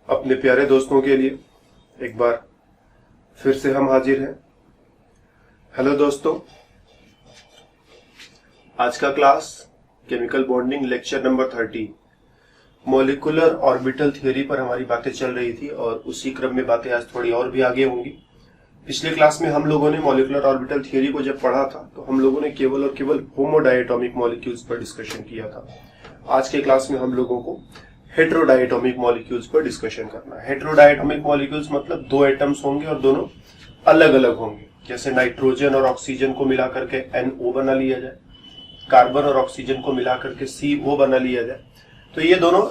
अपने प्यारे दोस्तों के लिए एक बार फिर से हम हाजिर हैं। हेलो दोस्तों, आज का class chemical bonding lecture number 30 molecular orbital theory पर हमारी बातें चल रही थी और उसी क्रम में बातें आज थोड़ी और भी आगे होंगी। पिछले क्लास में हम लोगों ने मॉलिक्यूलर ऑर्बिटल थ्योरी को जब पढ़ा था तो हम लोगों ने केवल और केवल होमोडायटोमिक मॉलिक्यूल्स पर डिस्कशन किया था। आज के क्लास में हम लोगों को हेटेरोडायटोमिक मॉलिक्यूल्स पर डिस्कशन करना है। हेटेरोडायटोमिक मॉलिक्यूल्स मतलब दो एटम्स होंगे और दोनों अलग अलग होंगे। जैसे नाइट्रोजन और ऑक्सीजन को मिला करके NO बना लिया जाए, कार्बन और ऑक्सीजन को मिला करके CO बना लिया जाए, तो ये दोनों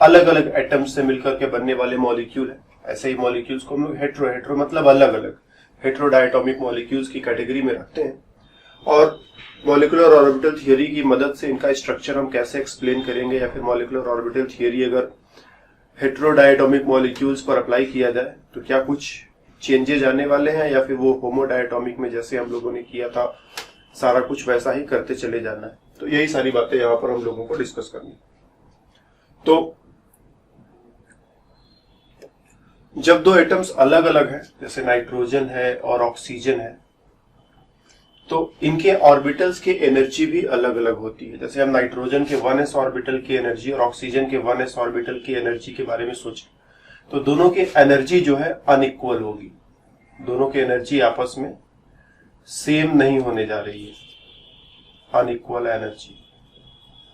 अलग अलग एटम्स से मिलकर के बनने वाले मॉलिक्यूल है। ऐसे ही मॉलिक्यूल्स को हम लोग हेटेरो मतलब अलग अलग हेटेरोडायटोमिक मॉलिक्यूल्स की कैटेगरी में रखते हैं। और मॉलिक्यूलर ऑर्बिटल थ्योरी की मदद से इनका स्ट्रक्चर हम कैसे एक्सप्लेन करेंगे, या फिर मॉलिक्यूलर ऑर्बिटल थ्योरी अगर हेटेरोडायटोमिक मॉलिक्यूल्स पर अप्लाई किया जाए तो क्या कुछ चेंजेस आने वाले हैं, या फिर वो होमोडायटोमिक में जैसे हम लोगों ने किया था सारा कुछ वैसा ही करते चले जाना है। तो यही सारी बातें यहाँ पर हम लोगों को डिस्कस करनी। तो जब दो एटम्स अलग अलग हैं, जैसे नाइट्रोजन है और ऑक्सीजन है, तो इनके ऑर्बिटल्स की एनर्जी भी अलग अलग होती है। जैसे हम नाइट्रोजन के 1s ऑर्बिटल की एनर्जी और ऑक्सीजन के 1s ऑर्बिटल की एनर्जी के बारे में सोचें तो दोनों की एनर्जी जो है अनइक्वल होगी। दोनों की एनर्जी आपस में सेम नहीं होने जा रही है, अनइक्वल एनर्जी।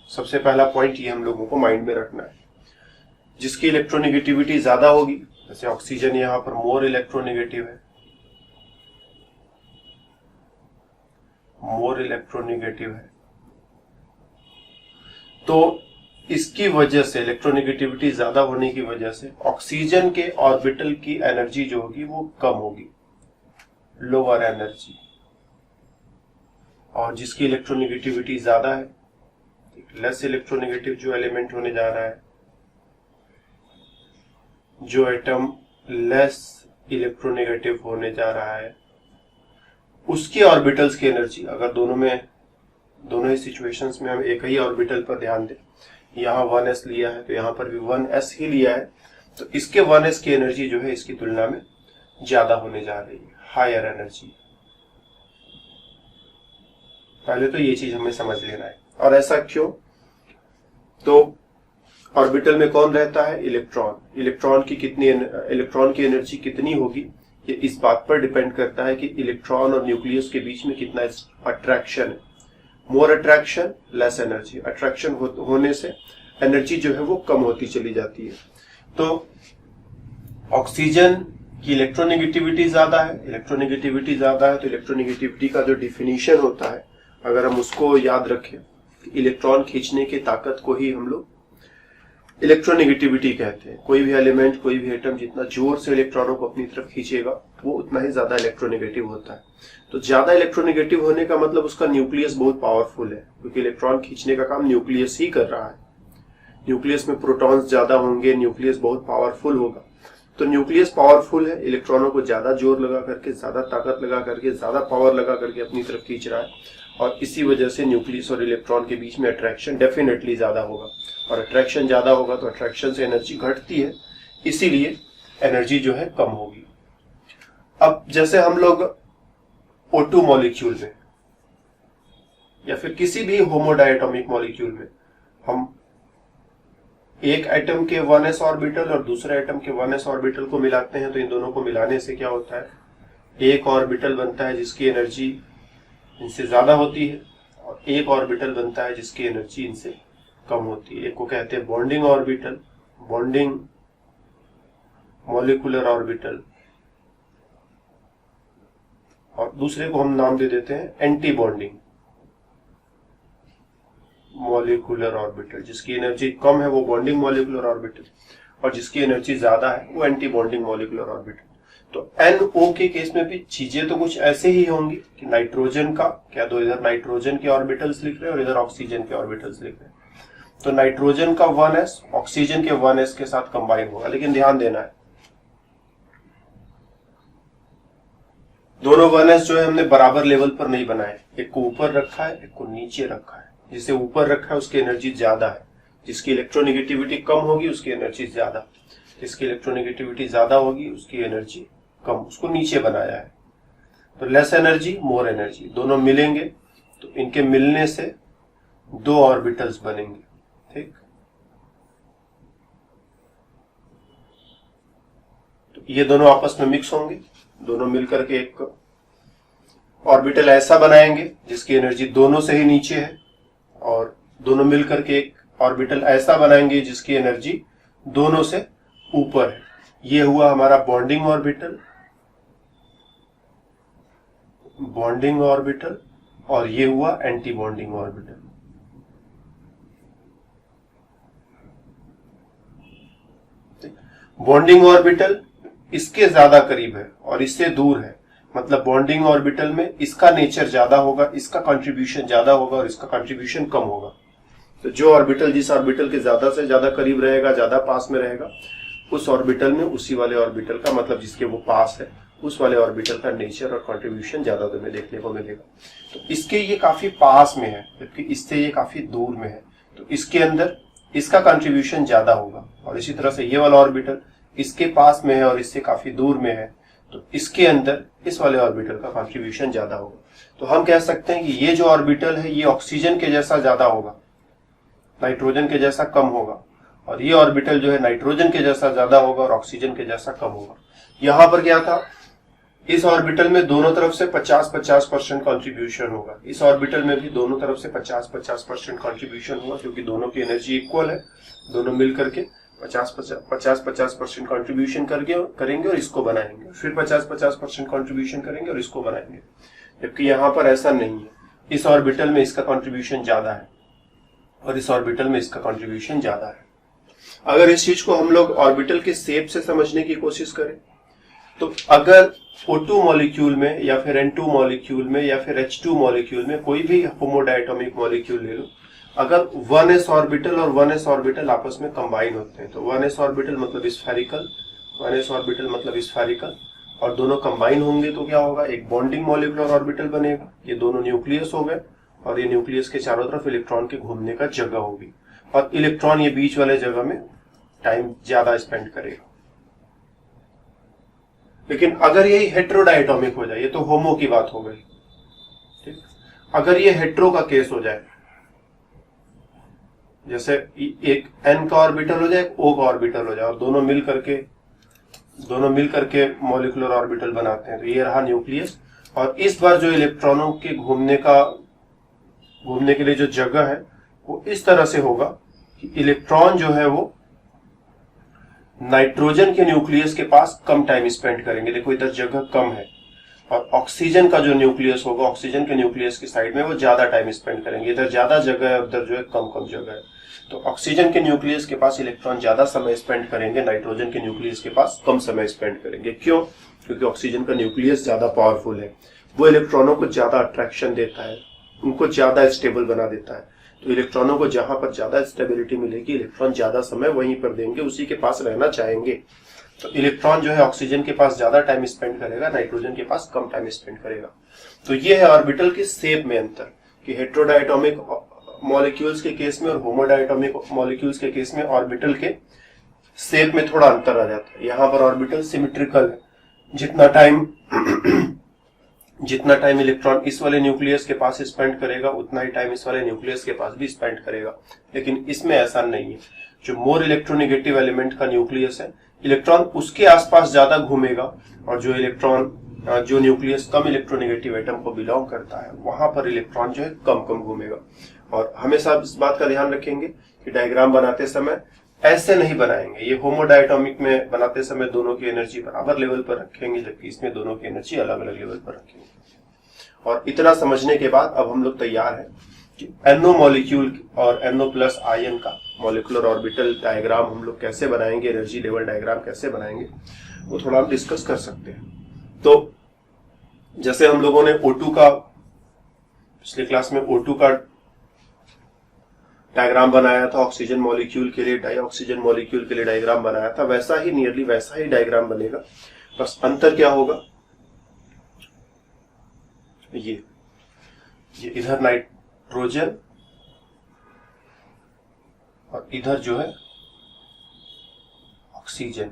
सबसे पहला पॉइंट ये हम लोगों को माइंड में रखना है। जिसकी इलेक्ट्रोनेगेटिविटी ज्यादा होगी, जैसे ऑक्सीजन यहां पर मोर इलेक्ट्रोनेगेटिव है, मोर इलेक्ट्रोनेगेटिव है, तो इसकी वजह से इलेक्ट्रोनेगेटिविटी ज्यादा होने की वजह से ऑक्सीजन के ऑर्बिटल की एनर्जी जो होगी वो कम होगी, लोअर एनर्जी। और जिसकी इलेक्ट्रोनेगेटिविटी ज्यादा है, लेस इलेक्ट्रोनेगेटिव जो एलिमेंट होने जा रहा है, जो एटम लेस इलेक्ट्रोनेगेटिव होने जा रहा है, उसकी ऑर्बिटल्स की एनर्जी, अगर दोनों ही सिचुएशंस में हम एक ही ऑर्बिटल पर ध्यान दें, यहाँ 1s लिया है तो यहाँ पर भी 1s ही लिया है, तो इसके 1s की एनर्जी जो है इसकी तुलना में ज्यादा होने जा रही है, हायर एनर्जी। पहले तो ये चीज हमें समझ लेना है। और ऐसा क्यों? तो ऑर्बिटल में कौन रहता है? इलेक्ट्रॉन। इलेक्ट्रॉन की एनर्जी कितनी होगी, ये इस बात पर डिपेंड करता है कि इलेक्ट्रॉन और न्यूक्लियस के बीच में कितना अट्रैक्शन है। More attraction, less energy. Attraction होने से एनर्जी जो है वो कम होती चली जाती है। तो ऑक्सीजन की इलेक्ट्रोनेगेटिविटी ज्यादा है, इलेक्ट्रोनेगेटिविटी ज्यादा है तो इलेक्ट्रोनेगेटिविटी का जो डिफिनीशन होता है, अगर हम उसको याद रखें, इलेक्ट्रॉन खींचने की ताकत को ही हम लोग इलेक्ट्रोनेगेटिविटी कहते हैं। कोई भी एलिमेंट, कोई भी एटम जितना जोर से इलेक्ट्रॉनों को अपनी तरफ खींचेगा वो उतना ही ज्यादा इलेक्ट्रोनेगेटिव होता है। तो ज्यादा इलेक्ट्रोनेगेटिव होने का मतलब उसका न्यूक्लियस बहुत पावरफुल है, क्योंकि इलेक्ट्रॉन खींचने का काम न्यूक्लियस ही कर रहा है। न्यूक्लियस में प्रोटॉन्स ज्यादा होंगे, न्यूक्लियस बहुत पावरफुल होगा। तो न्यूक्लियस पावरफुल है, इलेक्ट्रॉनों को ज्यादा जोर लगा करके, ज्यादा ताकत लगा करके, ज्यादा पावर लगा करके अपनी तरफ खींच रहा है, और इसी वजह से न्यूक्लियस और इलेक्ट्रॉन के बीच में अट्रैक्शन डेफिनेटली ज्यादा होगा। और अट्रैक्शन ज्यादा होगा तो अट्रैक्शन से एनर्जी घटती है, इसीलिए एनर्जी जो है कम होगी। अब जैसे हम लोग O2 मॉलिक्यूल में या फिर किसी भी होमोडायटोमिक मॉलिक्यूल में हम एक एटम के 1s ऑर्बिटल और दूसरे एटम के 1s ऑर्बिटल को मिलाते हैं, तो इन दोनों को मिलाने से क्या होता है, एक ऑर्बिटल बनता है जिसकी एनर्जी इनसे ज्यादा होती है, और एक ऑर्बिटल बनता है जिसकी एनर्जी इनसे कम होती है। एक को कहते हैं bonding orbital, bonding molecular orbital, और दूसरे को हम नाम दे देते हैं एंटी बॉन्डिंग मॉलिक्यूलर ऑर्बिटल। जिसकी एनर्जी कम है वो बॉन्डिंग मॉलिक्यूलर ऑर्बिटल, और जिसकी एनर्जी ज्यादा है वो एंटी बॉन्डिंग मॉलिक्यूलर ऑर्बिटल। तो NO के केस में भी चीजें तो कुछ ऐसे ही होंगी कि नाइट्रोजन का क्या, तो इधर नाइट्रोजन के ऑर्बिटल्स लिख रहे हैं और इधर ऑक्सीजन के ऑर्बिटल्स लिख रहे हैं, तो नाइट्रोजन का 1s ऑक्सीजन के 1s के साथ कंबाइन होगा। लेकिन ध्यान देना है, दोनों 1s जो है हमने बराबर लेवल पर नहीं बनाए, एक को ऊपर रखा है, एक को नीचे रखा है। जिसे ऊपर रखा है उसकी एनर्जी ज्यादा है, जिसकी इलेक्ट्रोनेगेटिविटी कम होगी उसकी एनर्जी ज्यादा। इसकी इलेक्ट्रोनेगेटिविटी ज्यादा होगी, उसकी एनर्जी कम, उसको नीचे बनाया है। तो लेस एनर्जी मोर एनर्जी, दोनों मिलेंगे तो इनके मिलने से दो ऑर्बिटल्स बनेंगे। ठीक, तो ये दोनों आपस में मिक्स होंगे, दोनों मिलकर के एक ऑर्बिटल ऐसा बनाएंगे जिसकी एनर्जी दोनों से ही नीचे है, और दोनों मिलकर के एक ऑर्बिटल ऐसा बनाएंगे जिसकी एनर्जी दोनों से ऊपर है। ये हुआ हमारा बॉन्डिंग ऑर्बिटल, बॉन्डिंग ऑर्बिटल, और ये हुआ anti bonding orbital. Bonding orbital इसके ज्यादा करीब है और इससे दूर है, मतलब बॉन्डिंग ऑर्बिटल में इसका नेचर ज्यादा होगा, इसका कंट्रीब्यूशन ज्यादा होगा और इसका कंट्रीब्यूशन कम होगा। तो जो ऑर्बिटल जिस ऑर्बिटल के ज्यादा से ज्यादा करीब रहेगा, ज्यादा पास में रहेगा, उस ऑर्बिटल में उसी वाले ऑर्बिटल का, मतलब जिसके वो पास है, उस वाले ऑर्बिटल का नेचर और कंट्रीब्यूशन ज्यादा तुम्हें देखने को मिलेगा। तो इसके ये काफी पास में है जबकि इससे ये काफी दूर में है, तो इसके अंदर इसका कंट्रीब्यूशन ज्यादा होगा। और इसी तरह से ये वाला ऑर्बिटल इसके पास में है और इससे काफी दूर में है, तो इसके अंदर इस वाले ऑर्बिटल का कंट्रीब्यूशन ज्यादा होगा। तो हम कह सकते हैं कि ये जो ऑर्बिटल है ये ऑक्सीजन के जैसा ज्यादा होगा, नाइट्रोजन के जैसा कम होगा, और ये ऑर्बिटल जो है नाइट्रोजन के जैसा ज्यादा होगा और ऑक्सीजन के जैसा कम होगा। यहां पर क्या था, इस ऑर्बिटल में दोनों तरफ से 50-50% कॉन्ट्रीब्यूशन होगा, इस ऑर्बिटल में भी दोनों तरफ से 50-50% कॉन्ट्रीब्यूशन होगा, क्योंकि दोनों की एनर्जी इक्वल है, दोनों मिलकर के 50-50% कॉन्ट्रीब्यूशन करेंगे और इसको बनाएंगे, फिर 50-50% कॉन्ट्रीब्यूशन करेंगे और इसको बनाएंगे। जबकि यहां पर ऐसा नहीं है, इस ऑर्बिटल में इसका कॉन्ट्रीब्यूशन ज्यादा है और इस ऑर्बिटल में इसका कॉन्ट्रीब्यूशन ज्यादा है। अगर इस चीज को हम लोग ऑर्बिटल के शेप से समझने की कोशिश करें, तो अगर O2 मॉलिक्यूल में या फिर N2 मॉलिक्यूल में या फिर H2 मॉलिक्यूल में कोई भी होमोडायटोमिक मॉलिक्यूल ले लो, अगर 1s ऑर्बिटल और 1s ऑर्बिटल आपस में कंबाइन होते हैं, तो 1s ऑर्बिटल मतलब स्फेरिकल, 1s ऑर्बिटल मतलब स्फेरिकल, और दोनों कंबाइन होंगे तो क्या होगा, एक बॉन्डिंग मॉलिक्यूलर ऑर्बिटल बनेगा। ये दोनों न्यूक्लियस हो गए और ये न्यूक्लियस के चारों तरफ इलेक्ट्रॉन के घूमने का जगह होगी, और इलेक्ट्रॉन ये बीच वाले जगह में टाइम ज्यादा स्पेंड करेगा। लेकिन अगर यही हेट्रोडायटोमिक हो जाए, ये तो होमो की बात हो गई, ठीक, अगर ये हेट्रो का केस हो जाए, जैसे एक N का ऑर्बिटल हो जाए, एक O का ऑर्बिटल हो जाए, और दोनों मिल करके मॉलिक्यूलर ऑर्बिटल बनाते हैं, तो ये रहा न्यूक्लियस। और इस बार जो इलेक्ट्रॉनों के घूमने के लिए जो जगह है वो इस तरह से होगा कि इलेक्ट्रॉन जो है वो नाइट्रोजन के न्यूक्लियस के पास कम टाइम स्पेंड करेंगे। देखो इधर जगह कम है, और ऑक्सीजन का जो न्यूक्लियस होगा, ऑक्सीजन के न्यूक्लियस की साइड में वो ज्यादा टाइम स्पेंड करेंगे। इधर ज्यादा जगह है, उधर जो है कम कम जगह है, तो ऑक्सीजन के न्यूक्लियस के पास इलेक्ट्रॉन ज्यादा समय स्पेंड करेंगे, नाइट्रोजन के न्यूक्लियस के पास कम समय स्पेंड करेंगे। क्यों? क्योंकि ऑक्सीजन का न्यूक्लियस ज्यादा पावरफुल है, वो इलेक्ट्रॉनों को ज्यादा अट्रैक्शन देता है, उनको ज्यादा स्टेबल बना देता है। तो इलेक्ट्रॉनों को जहां पर ज्यादा स्टेबिलिटी मिलेगी, इलेक्ट्रॉन ज्यादा समय वहीं पर देंगे, उसी के पास रहना चाहेंगे। तो इलेक्ट्रॉन जो है ऑक्सीजन के पास ज्यादा टाइम स्पेंड करेगा, नाइट्रोजन के पास कम टाइम स्पेंड करेगा। तो ये है ऑर्बिटल के शेप में अंतर, कि हेट्रोडायटोमिक मॉलिक्यूल्स के केस में और होमोडायटोमिक मॉलिक्यूल्स के केस में ऑर्बिटल के शेप में थोड़ा अंतर आ जाता है। यहां पर ऑर्बिटल सिमेट्रिकल है, जितना टाइम इलेक्ट्रॉन इस वाले न्यूक्लियस के पास स्पेंड करेगा, उतना ही टाइम इस वाले न्यूक्लियस के पास भी स्पेंड करेगा। लेकिन इसमें ऐसा नहीं है, जो मोर इलेक्ट्रोनेगेटिव एलिमेंट का न्यूक्लियस है, इलेक्ट्रॉन उसके आसपास ज्यादा घूमेगा, और जो न्यूक्लियस कम इलेक्ट्रोनेगेटिव एटम को बिलोंग करता है, वहां पर इलेक्ट्रॉन जो है कम कम घूमेगा। और हमेशा इस बात का ध्यान रखेंगे कि डायग्राम बनाते समय ऐसे नहीं बनाएंगे। ये होमोडायटोमिक में बनाते समय दोनों की एनर्जी बराबर लेवल पर रखेंगे, जबकि इसमें दोनों की एनर्जी अलग अलग लेवल पर रखेंगे। और इतना समझने के बाद अब हम लोग तैयार हैं कि NO मॉलिक्यूल और NO+ आयन का मॉलिक्यूलर ऑर्बिटल डायग्राम हम लोग कैसे बनाएंगे, एनर्जी लेवल डायग्राम कैसे बनाएंगे, वो थोड़ा हम डिस्कस कर सकते हैं। तो जैसे हम लोगों ने O2 का पिछले क्लास में O2 का डायग्राम बनाया था, ऑक्सीजन मॉलिक्यूल के लिए, डाइऑक्सीजन मॉलिक्यूल के लिए डायग्राम बनाया था, वैसा ही नियरली वैसा ही डायग्राम बनेगा। बस अंतर क्या होगा, ये इधर नाइट्रोजन और इधर जो है ऑक्सीजन,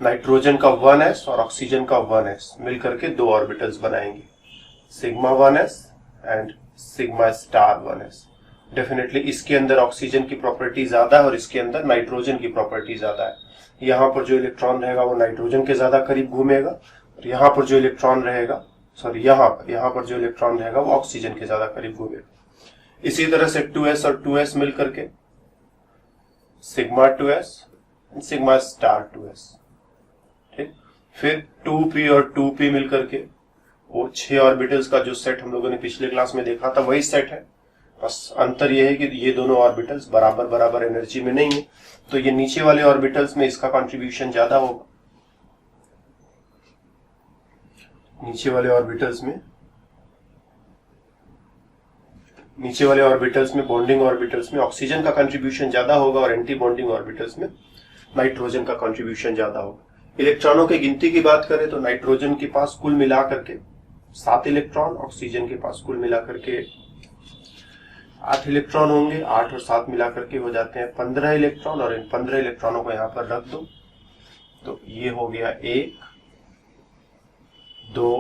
नाइट्रोजन का 1s और ऑक्सीजन का 1s मिलकर के 2 ऑर्बिटल्स बनाएंगे, sigma 1s and sigma star 1s। Definitely इसके अंदर ऑक्सीजन की प्रॉपर्टी ज्यादा है और इसके अंदर नाइट्रोजन की प्रॉपर्टी ज्यादा है। यहाँ पर जो इलेक्ट्रॉन रहेगा वो नाइट्रोजन के ज्यादा करीब घूमेगा और यहाँ पर जो इलेक्ट्रॉन रहेगा यहाँ पर जो इलेक्ट्रॉन रहेगा वो ऑक्सीजन के ज्यादा करीब घूमेगा। इसी तरह से 2s और 2s मिलकर के sigma 2s sigma star 2s, ठीक। फिर 2p और 2p मिलकर के वो 6 ऑर्बिटल्स का जो सेट हम लोगों ने पिछले क्लास में देखा था वही सेट है, बस अंतर यह है कि ये दोनों ऑर्बिटल्स बराबर बराबर एनर्जी में नहीं है, तो ये नीचे वाले ऑर्बिटल्स में इसका कंट्रीब्यूशन ज्यादा होगा। नीचे वाले ऑर्बिटल्स में बॉन्डिंग ऑर्बिटल्स में ऑक्सीजन का कंट्रीब्यूशन ज्यादा होगा और एंटी बॉन्डिंग ऑर्बिटल्स में नाइट्रोजन का कंट्रीब्यूशन ज्यादा होगा। इलेक्ट्रॉनों की गिनती की बात करें तो नाइट्रोजन के पास कुल मिलाकर के 7 इलेक्ट्रॉन, ऑक्सीजन के पास कुल मिलाकर के 8 इलेक्ट्रॉन होंगे। 8 और 7 मिलाकर के हो जाते हैं 15 इलेक्ट्रॉन और इन 15 इलेक्ट्रॉनों को यहां पर रख दो तो ये हो गया 1 2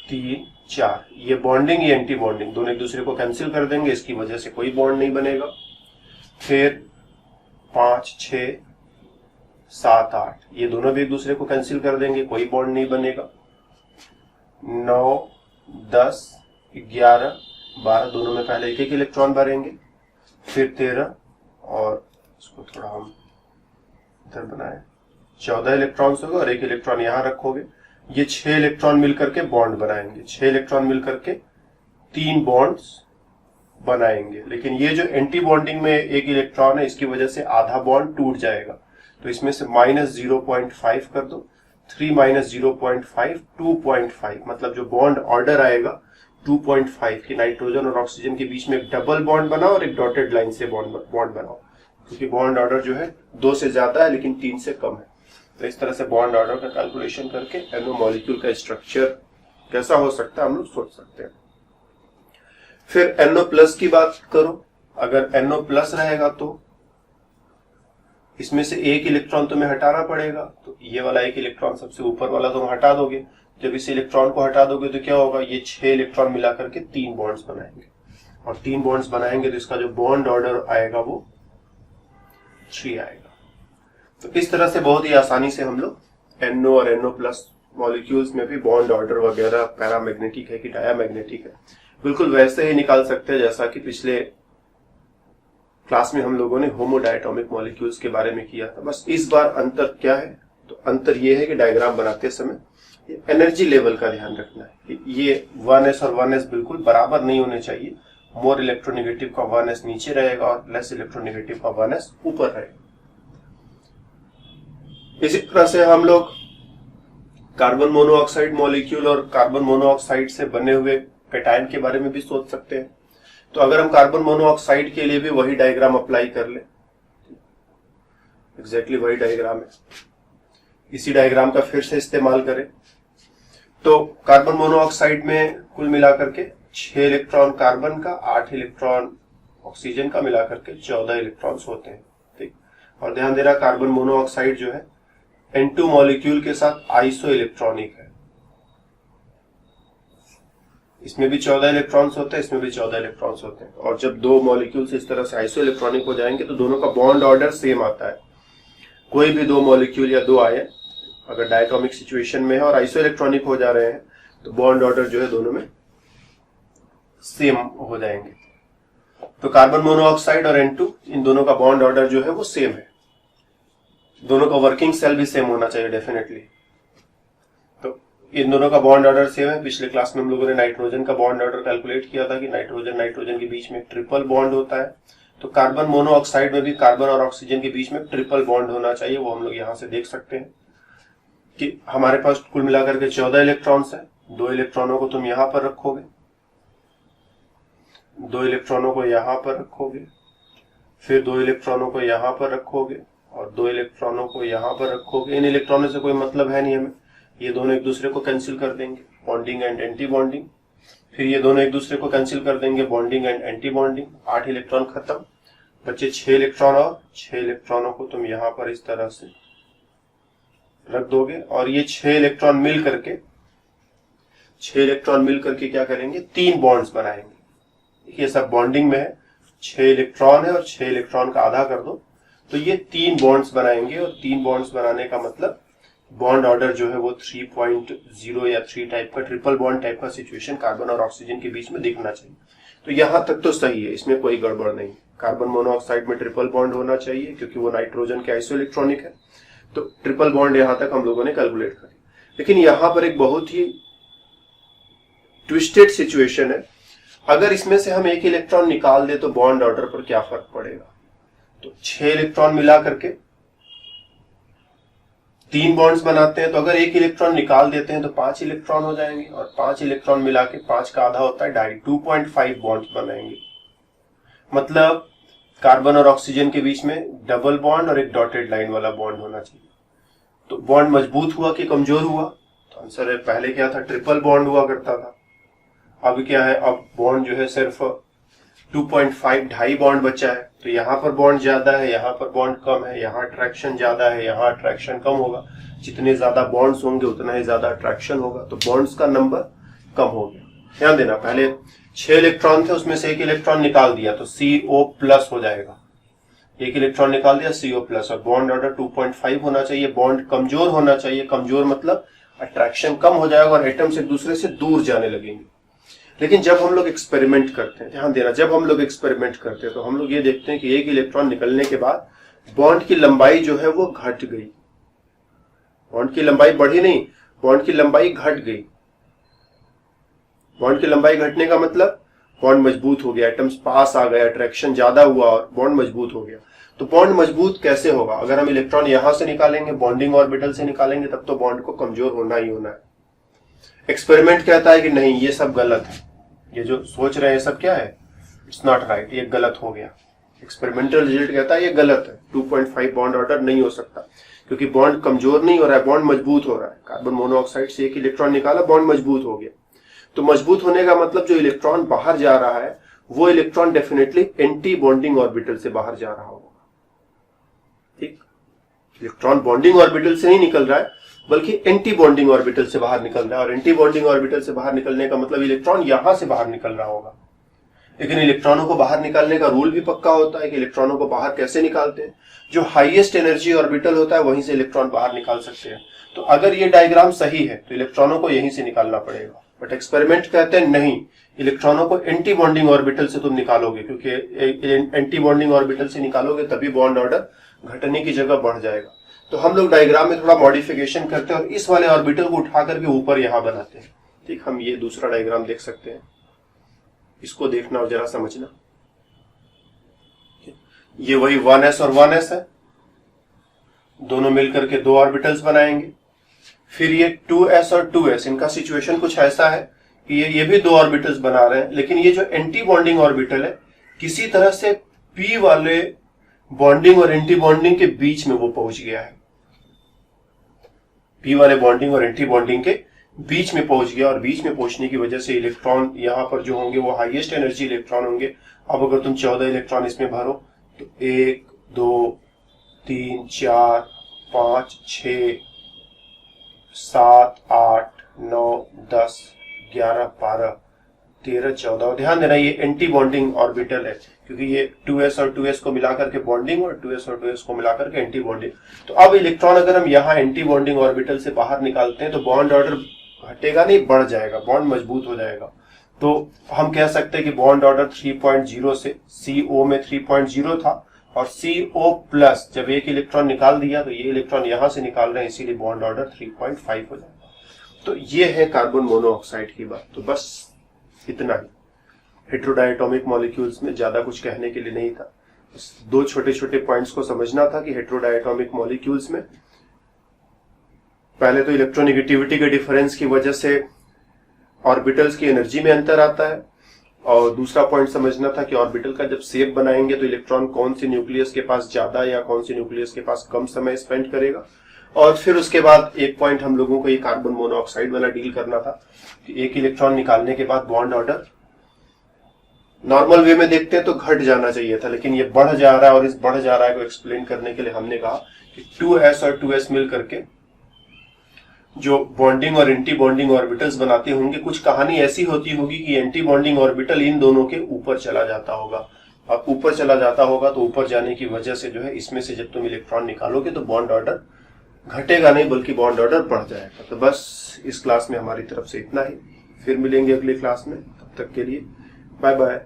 3 4। ये बॉन्डिंग ये एंटी बॉन्डिंग दोनों एक दूसरे को कैंसिल कर देंगे, इसकी वजह से कोई बॉन्ड नहीं बनेगा। फिर 5 6 7 8 ये दोनों भी एक दूसरे को कैंसिल कर देंगे, कोई बॉन्ड नहीं बनेगा। 9 10 11 12 दोनों में पहले एक एक इलेक्ट्रॉन भरेंगे। फिर 13 और इसको थोड़ा हम इधर बनाए 14 इलेक्ट्रॉन होगा और एक इलेक्ट्रॉन यहां रखोगे। ये 6 इलेक्ट्रॉन मिलकर के बॉन्ड बनाएंगे, 6 इलेक्ट्रॉन मिलकर के 3 बॉन्ड्स बनाएंगे। लेकिन ये जो एंटी बॉन्डिंग में एक इलेक्ट्रॉन है इसकी वजह से आधा बॉन्ड टूट जाएगा, तो इसमें से -0.5 कर दो। 3 - 0.5 2.5, मतलब जो बॉन्ड ऑर्डर आएगा 2.5 की नाइट्रोजन और ऑक्सीजन के बीच में एक डबल बॉन्ड बनाओ और एक डॉटेड लाइन से बॉन्ड बनाओ, क्योंकि बॉन्ड ऑर्डर जो है 2 से ज्यादा है लेकिन 3 से कम है। तो इस तरह से बॉन्ड ऑर्डर का कैलकुलेशन करके NO मॉलिक्यूल का स्ट्रक्चर कैसा हो सकता है हम लोग सोच सकते हैं। फिर NO+ की बात करो, अगर NO+ रहेगा तो इसमें से एक इलेक्ट्रॉन तुम्हें हटाना पड़ेगा, तो ये वाला एक इलेक्ट्रॉन सबसे ऊपर वाला तुम हटा दोगे। जब इस इलेक्ट्रॉन को हटा दोगे तो क्या होगा, ये 6 इलेक्ट्रॉन मिलाकर के 3 बॉन्ड्स बनाएंगे और 3 बॉन्ड्स बनाएंगे तो इसका जो बॉन्ड ऑर्डर आएगा वो 3 आएगा। तो इस तरह से बहुत ही आसानी से हम लोग NO और NO+ मॉलिक्यूल्स में भी बॉन्ड ऑर्डर वगैरह पैरामैग्नेटिक है कि डायामैग्नेटिक है बिल्कुल वैसे ही निकाल सकते हैं जैसा कि पिछले क्लास में हम लोगों ने होमोडायटोमिक मॉलिक्यूल्स के बारे में किया था। बस इस बार अंतर क्या है, तो अंतर ये है कि डायग्राम बनाते समय एनर्जी लेवल का ध्यान रखना है। ये 1s और 1s बिल्कुल बराबर नहीं होने चाहिए। मोर इलेक्ट्रोनेगेटिव का 1s नीचे रहेगा और लेस इलेक्ट्रोनेगेटिव का 1s ऊपर रहेगा। इसी तरह से हम लोग कार्बन मोनोऑक्साइड मॉलिक्यूल और कार्बन मोनोऑक्साइड से बने हुए कैटायन के बारे में भी सोच सकते हैं। तो अगर हम कार्बन मोनोऑक्साइड के लिए भी वही डायग्राम अप्लाई कर ले, एग्जैक्टली वही डायग्राम है, इसी डायग्राम का फिर से इस्तेमाल करें तो कार्बन मोनोऑक्साइड में कुल मिलाकर के 6 इलेक्ट्रॉन कार्बन का, 8 इलेक्ट्रॉन ऑक्सीजन का मिलाकर के 14 इलेक्ट्रॉन्स होते हैं, ठीक। और ध्यान देना कार्बन मोनोऑक्साइड जो है N2 मॉलिक्यूल के साथ आइसो इलेक्ट्रॉनिक है। इसमें भी 14 इलेक्ट्रॉन्स होते हैं, इसमें भी 14 इलेक्ट्रॉन्स होते हैं। और जब दो मॉलिक्यूल्स इस तरह से आइसो इलेक्ट्रॉनिक हो जाएंगे तो दोनों का बॉन्ड ऑर्डर सेम आता है। कोई भी दो मॉलिक्यूल या दो आयन अगर डायटोमिक सिचुएशन में है और आइसो इलेक्ट्रॉनिक हो जा रहे हैं तो बॉन्ड ऑर्डर जो है दोनों में सेम हो जाएंगे। तो कार्बन मोनोऑक्साइड और N2 इन दोनों का बॉन्ड ऑर्डर जो है वो सेम है। दोनों का वर्किंग सेल भी सेम होना चाहिए डेफिनेटली। तो इन दोनों का बॉन्ड ऑर्डर सेम है। पिछले क्लास में हम लोगों ने नाइट्रोजन का बॉन्ड ऑर्डर कैलकुलेट किया था कि नाइट्रोजन के बीच में ट्रिपल बॉन्ड होता है। तो कार्बन मोनोऑक्साइड में भी कार्बन और ऑक्सीजन के बीच में ट्रिपल बॉन्ड होना चाहिए। वो हम लोग यहां से देख सकते हैं कि हमारे पास कुल मिलाकर के 14 इलेक्ट्रॉन्स है। 2 इलेक्ट्रॉनों को तुम यहां पर रखोगे, 2 इलेक्ट्रॉनों को यहां पर रखोगे, फिर 2 इलेक्ट्रॉनों को यहां पर रखोगे और 2 इलेक्ट्रॉनों को यहां पर रखोगे। इन इलेक्ट्रॉनों से कोई मतलब है नहीं हमें, ये दोनों एक दूसरे को कैंसिल कर देंगे, बॉन्डिंग एंड एंटी बॉन्डिंग। फिर ये दोनों एक दूसरे को कैंसिल कर देंगे, bonding and anti bonding. 8 electron खत्म। बच्चे 6 इलेक्ट्रॉन और 6 इलेक्ट्रॉनों को तुम यहां पर इस तरह से रख दोगे और ये 6 इलेक्ट्रॉन मिल करके क्या करेंगे, 3 बॉन्ड्स बनाएंगे। ये सब बॉन्डिंग में है, 6 इलेक्ट्रॉन है और 6 इलेक्ट्रॉन का आधा कर दो तो ये 3 बॉन्ड्स बनाएंगे। और 3 बॉन्ड्स बनाने का मतलब बॉन्ड ऑर्डर जो है वो 3.0 या 3 टाइप का ट्रिपल बॉन्ड टाइप का सिचुएशन कार्बन और ऑक्सीजन के बीच में दिखना चाहिए। तो यहां तक तो सही है, इसमें कोई गड़बड़ नहीं। कार्बन मोनोऑक्साइड में ट्रिपल बॉन्ड होना चाहिए क्योंकि वो नाइट्रोजन के आइसोइलेक्ट्रॉनिक है, तो ट्रिपल बॉन्ड यहां तक हम लोगों ने कैलकुलेट कर लिया। लेकिन यहां पर एक बहुत ही ट्विस्टेड सिचुएशन है। अगर इसमें से हम एक इलेक्ट्रॉन निकाल दे तो बॉन्ड ऑर्डर पर क्या फर्क पड़ेगा। तो 6 इलेक्ट्रॉन मिला करके 3 बॉन्ड्स बनाते हैं, तो अगर एक इलेक्ट्रॉन निकाल देते हैं तो 5 इलेक्ट्रॉन हो जाएंगे और 5 इलेक्ट्रॉन मिला के 5 का आधा होता है 2.5 बॉन्ड्स बनाएंगे। मतलब कार्बन और ऑक्सीजन के बीच में डबल बॉन्ड और एक डॉटेड लाइन वाला बॉन्ड होना चाहिए। तो बॉन्ड मजबूत हुआ कि कमजोर हुआ, तो आंसर है पहले क्या था, ट्रिपल बॉन्ड हुआ करता था। अब क्या है, अब बॉन्ड जो है सिर्फ 2.5 ढाई बॉन्ड बचा है। तो यहाँ पर बॉन्ड ज्यादा है, यहाँ पर बॉन्ड कम है, यहाँ अट्रैक्शन ज्यादा है, यहाँ अट्रैक्शन कम होगा। जितने ज्यादा बॉन्ड्स होंगे उतना ही ज्यादा अट्रैक्शन होगा, तो बॉन्ड्स का नंबर कम हो गया। ध्यान देना, पहले 6 इलेक्ट्रॉन थे, उसमें से एक इलेक्ट्रॉन निकाल दिया तो CO+ हो जाएगा। एक इलेक्ट्रॉन निकाल दिया CO+, और बॉन्ड ऑर्डर 2.5 होना चाहिए। बॉन्ड कमजोर होना चाहिए, कमजोर मतलब अट्रैक्शन कम हो जाएगा और एटम्स एक दूसरे से दूर जाने लगेंगे। लेकिन जब हम लोग एक्सपेरिमेंट करते हैं, ध्यान देना, जब हम लोग एक्सपेरिमेंट करते हैं तो हम लोग ये देखते हैं कि एक इलेक्ट्रॉन निकलने के बाद बॉन्ड की लंबाई जो है वो घट गई। बॉन्ड की लंबाई बढ़ी नहीं, बॉन्ड की लंबाई घट गई। बॉन्ड की लंबाई घटने का मतलब बॉन्ड मजबूत हो गया, एटम्स पास आ गए, अट्रैक्शन ज्यादा हुआ और बॉन्ड मजबूत हो गया। तो बॉन्ड मजबूत कैसे होगा, अगर हम इलेक्ट्रॉन यहां से निकालेंगे, बॉन्डिंग ऑर्बिटल से निकालेंगे, तब तो बॉन्ड को कमजोर होना ही होना है। एक्सपेरिमेंट कहता है कि नहीं, ये सब गलत है, ये जो सोच रहे हैं सब क्या है, इट्स नॉट राइट, ये गलत हो गया। एक्सपेरिमेंटल रिजल्ट कहता है ये गलत है, 2.5 बॉन्ड ऑर्डर नहीं हो सकता क्योंकि बॉन्ड कमजोर नहीं हो रहा है, बॉन्ड मजबूत हो रहा है। कार्बन मोनोऑक्साइड से एक इलेक्ट्रॉन निकाला, बॉन्ड मजबूत हो गया। तो मजबूत होने का मतलब जो इलेक्ट्रॉन बाहर जा रहा है वो electron definitely anti bonding orbital से बाहर जा रहा होगा। ठीक, इलेक्ट्रॉन बॉन्डिंग ऑर्बिटल से नहीं निकल रहा है बल्कि एंटी बॉन्डिंग ऑर्बिटल से बाहर निकल रहा है, और एंटी बॉन्डिंग ऑर्बिटल से बाहर निकलने का मतलब इलेक्ट्रॉन यहां से बाहर निकल रहा होगा। लेकिन इलेक्ट्रॉनों को बाहर निकालने का रूल भी पक्का होता है कि इलेक्ट्रॉनों को बाहर कैसे निकालते हैं, जो हाईएस्ट एनर्जी ऑर्बिटल होता है वहीं से इलेक्ट्रॉन बाहर निकाल सकते हैं। तो अगर ये डायग्राम सही है तो इलेक्ट्रॉनों को यहीं से निकालना पड़ेगा, बट एक्सपेरिमेंट कहते हैं नहीं, इलेक्ट्रॉनों को एंटी बॉन्डिंग ऑर्बिटल से तुम निकालोगे, क्योंकि एंटी बॉन्डिंग ऑर्बिटल से निकालोगे तभी बॉन्ड ऑर्डर घटने की जगह बढ़ जाएगा। तो हम लोग डायग्राम में थोड़ा मॉडिफिकेशन करते हैं और इस वाले ऑर्बिटल को उठा करके ऊपर यहां बनाते हैं। ठीक, हम ये दूसरा डायग्राम देख सकते हैं, इसको देखना और जरा समझना। ये वही 1s और 1s है, दोनों मिलकर के 2 ऑर्बिटल्स बनाएंगे। फिर ये 2s और 2s, इनका सिचुएशन कुछ ऐसा है कि ये भी 2 ऑर्बिटल्स बना रहे हैं, लेकिन ये जो एंटी बॉन्डिंग ऑर्बिटल है किसी तरह से p वाले बॉन्डिंग और एंटी बॉन्डिंग के बीच में वो पहुंच गया है, p वाले बॉन्डिंग और एंटी बॉन्डिंग के बीच में पहुंच गया, और बीच में पहुंचने की वजह से इलेक्ट्रॉन यहां पर जो होंगे वो हाईएस्ट एनर्जी इलेक्ट्रॉन होंगे। अब अगर तुम 14 इलेक्ट्रॉन इसमें भरो तो 1 2 3 4 5 6 7 8 9 10 11 12 13 14। ध्यान देना, ये एंटी बॉन्डिंग ऑर्बिटल है क्योंकि ये 2s और 2s को मिलाकर के बॉन्डिंग और 2s और 2s को मिलाकर के एंटी बॉन्डिंग। तो अब इलेक्ट्रॉन अगर हम यहाँ एंटी बॉन्डिंग ऑर्बिटल से बाहर निकालते हैं तो बॉन्ड ऑर्डर घटेगा नहीं, बढ़ जाएगा, बॉन्ड मजबूत हो जाएगा। तो हम कह सकते हैं कि बॉन्ड ऑर्डर 3.0 से CO में 3.0 था, और CO+ जब एक इलेक्ट्रॉन निकाल दिया तो ये इलेक्ट्रॉन यहां से निकाल रहे हैं, इसीलिए बॉन्ड ऑर्डर 3.5 हो जाएगा। तो ये है कार्बन मोनोऑक्साइड की बात। तो बस इतना ही, हेटेरोडायटोमिक मॉलिक्यूल्स में ज्यादा कुछ कहने के लिए नहीं था, बस 2 छोटे छोटे पॉइंट्स को समझना था कि हेटेरोडायटोमिक मॉलिक्यूल्स में पहले तो इलेक्ट्रोनेगेटिविटी के डिफरेंस की वजह से ऑर्बिटल्स की एनर्जी में अंतर आता है, और दूसरा पॉइंट समझना था कि ऑर्बिटल का जब शेप बनाएंगे तो इलेक्ट्रॉन कौन सी न्यूक्लियस के पास ज्यादा या कौन सी न्यूक्लियस के पास कम समय स्पेंड करेगा। और फिर उसके बाद एक पॉइंट हम लोगों को ये कार्बन मोनोऑक्साइड वाला डील करना था कि एक इलेक्ट्रॉन निकालने के बाद बॉन्ड ऑर्डर नॉर्मल वे में देखते हैं तो घट जाना चाहिए था, लेकिन ये बढ़ जा रहा है, और इस बढ़ जा रहा है को एक्सप्लेन करने के लिए हमने कहा कि 2s और 2s मिल करके जो बॉन्डिंग और एंटी बॉन्डिंग ऑर्बिटल्स बनाते होंगे, कुछ कहानी ऐसी होती होगी कि एंटी बॉन्डिंग ऑर्बिटल इन दोनों के ऊपर चला जाता होगा। अब ऊपर चला जाता होगा तो ऊपर जाने की वजह से जो है इसमें से जब तुम इलेक्ट्रॉन निकालोगे तो बॉन्ड ऑर्डर घटेगा नहीं बल्कि बॉन्ड ऑर्डर बढ़ जाएगा। तो बस इस क्लास में हमारी तरफ से इतना ही, फिर मिलेंगे अगली क्लास में, तब तक के लिए बाय बाय।